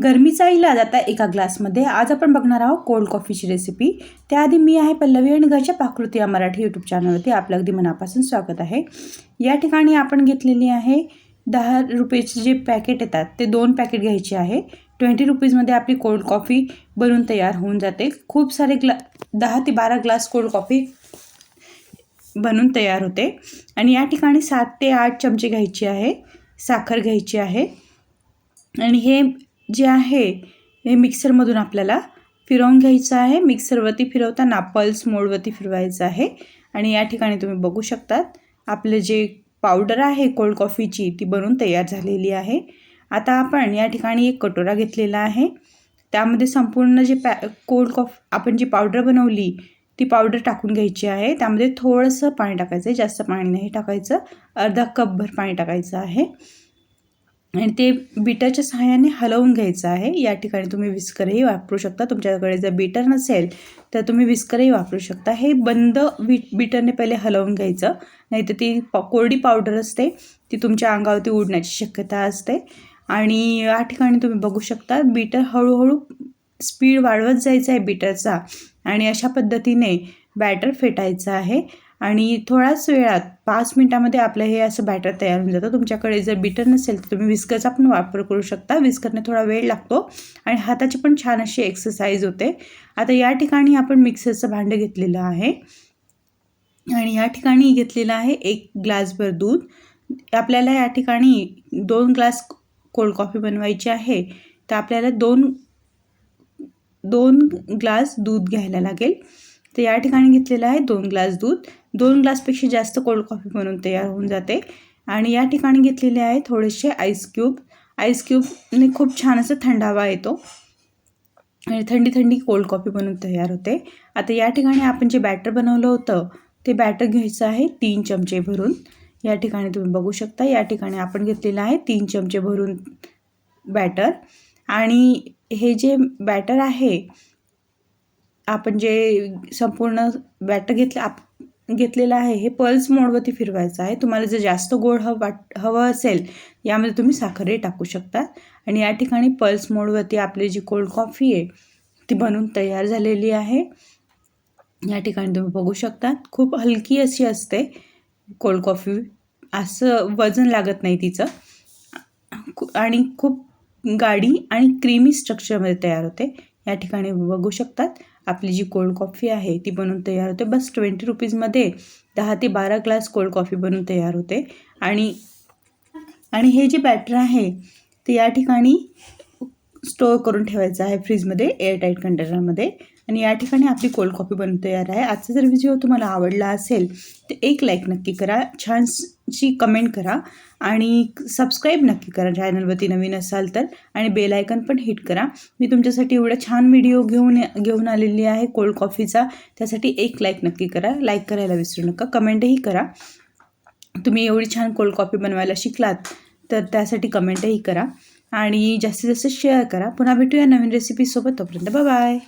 गरमीचा इलाज आता एका ग्लासमध्ये. आज आपण बघणार आहोत कोल्ड कॉफीची रेसिपी. त्याआधी मी आहे पल्लवी आणि घरच्या पाककृती या मराठी यूट्यूब चॅनलवरती आपलं अगदी मनापासून स्वागत आहे. या ठिकाणी आपण घेतलेली आहे 10 रुपयाचे जे पॅकेट येतात ते 2 पॅकेट घ्यायचे आहे. 20 रुपीजमध्ये आपली कोल्ड कॉफी बनून तयार होऊन जाते. खूप सारे 10 ते 12 ग्लास कोल्ड कॉफी बनून तयार होते. आणि या ठिकाणी 7 ते 8 चमचे घ्यायची आहे, साखर घ्यायची आहे. आणि हे जे आहे हे मिक्सरमधून आपल्याला फिरवून घ्यायचं आहे. मिक्सरवरती फिरवताना पल्स मोडवरती फिरवायचं आहे. आणि या ठिकाणी तुम्ही बघू शकतात आपले जे पावडर आहे कोल्ड कॉफीची ती बनून तयार झालेली आहे. आता आपण या ठिकाणी एक कटोरा घेतलेला आहे. त्यामध्ये संपूर्ण जे कोल्ड आपण जी पावडर बनवली ती पावडर टाकून घ्यायची आहे. त्यामध्ये थोडंसं पाणी टाकायचं आहे, जास्त पाणी नाही टाकायचं. अर्धा कपभर पाणी टाकायचं आहे आणि ते बीटरच्या सहाय्याने हलवून घ्यायचं आहे. या ठिकाणी तुम्ही विस्करही वापरू शकता. तुमच्याकडे जर बीटर नसेल तर तुम्ही विस्करही वापरू शकता. हे बंद बीटरने पहिले हलवून घ्यायचं, नाहीतर ती कोरडी पावडर असते ती तुमच्या अंगावरती उडण्याची शक्यता असते. आणि या ठिकाणी तुम्ही बघू शकता बीटर हळूहळू स्पीड वाढवत जायचं आहे बीटरचा. आणि अशा पद्धतीने बॅटर फेटायचं आहे. आणि थोड्याच वेळात 5 मिनिटामध्ये आपलं हे असं बॅटर तयार होऊन जातं. तुमच्याकडे जर बीटर नसेल तर तुम्ही विस्करचा पण वापर करू शकता. विस्करने थोडा वेळ लागतो आणि हाताची पण छान अशी एक्सरसाइज होते. आता या ठिकाणी आपण मिक्सरचं भांडं घेतलेलं आहे आणि या ठिकाणी घेतलेलं आहे 1 ग्लासभर दूध. आपल्याला या ठिकाणी 2 ग्लास कोल्ड कॉफी बनवायची आहे, तर आपल्याला 2 ग्लास दूध घ्यायला लागेल. तर या ठिकाणी घेतलेलं आहे 2 ग्लास दूध. 2 ग्लासपेक्षा जास्त कोल्ड कॉफी बनवून तयार होऊन जाते. आणि या ठिकाणी घेतलेले आहे थोडेसे आईस क्यूबने खूप छान असं थंडावा येतो आणि थंडी थंडी कोल्ड कॉफी बनवून तयार होते. आता या ठिकाणी आपण जे बॅटर बनवलं होतं ते बॅटर घ्यायचं आहे 3 चमचे भरून. या ठिकाणी तुम्ही बघू शकता या ठिकाणी आपण घेतलेलं आहे 3 चमचे भरून बॅटर. आणि हे जे बॅटर आहे आपण जे संपूर्ण बॅटर घेतलेलं आहे हे पल्स मोडवरती फिरवायचं आहे. तुम्हाला जर जास्त गोड हवं असेल यामध्ये तुम्ही साखरही टाकू शकता. आणि या ठिकाणी पल्स मोडवरती आपली जी कोल्ड कॉफी आहे ती बनवून तयार झालेली आहे. या ठिकाणी तुम्ही बघू शकता खूप हलकी अशी असते कोल्ड कॉफी, असं वजन लागत नाही तिचं. आणि खूप गाढी आणि क्रीमी स्ट्रक्चरमध्ये तयार होते. या ठिकाणी बघू शकतात आपली जी कोल्ड कॉफी आहे ती बनवून तयार होते. बस 20 रुपीजमध्ये 10 ते 12 ग्लास कोल्ड कॉफी बनवून तयार होते. आणि हे जे बॅटर आहे ते या ठिकाणी स्टोअर करून ठेवायचं आहे फ्रीजमध्ये एअरटाईट कंटेनरमध्ये. आणि या ठिकाणी आपली कोल्ड कॉफी बनवून तयार आहे. आजचा जर व्हिडिओ तुम्हाला आवडला असेल तर एक लाईक नक्की करा, छानशी कमेंट करा आणि सबस्क्राईब नक्की करा चॅनलवरती नवीन असाल तर. आणि बेल आयकन पण हिट करा. मी तुमच्यासाठी एवढा छान व्हिडिओ घेऊन आलेली आहे कोल्ड कॉफीचा. त्यासाठी एक लाईक नक्की करा. लाईक करायला विसरू नका, कमेंटही करा. तुम्ही एवढी छान कोल्ड कॉफी बनवायला शिकलात तर त्यासाठी कमेंटही करा आणि जास्तीत जास्त शेअर करा. पुन्हा भेटूया नवीन रेसिपीसोबत. तोपर्यंत बाय बाय.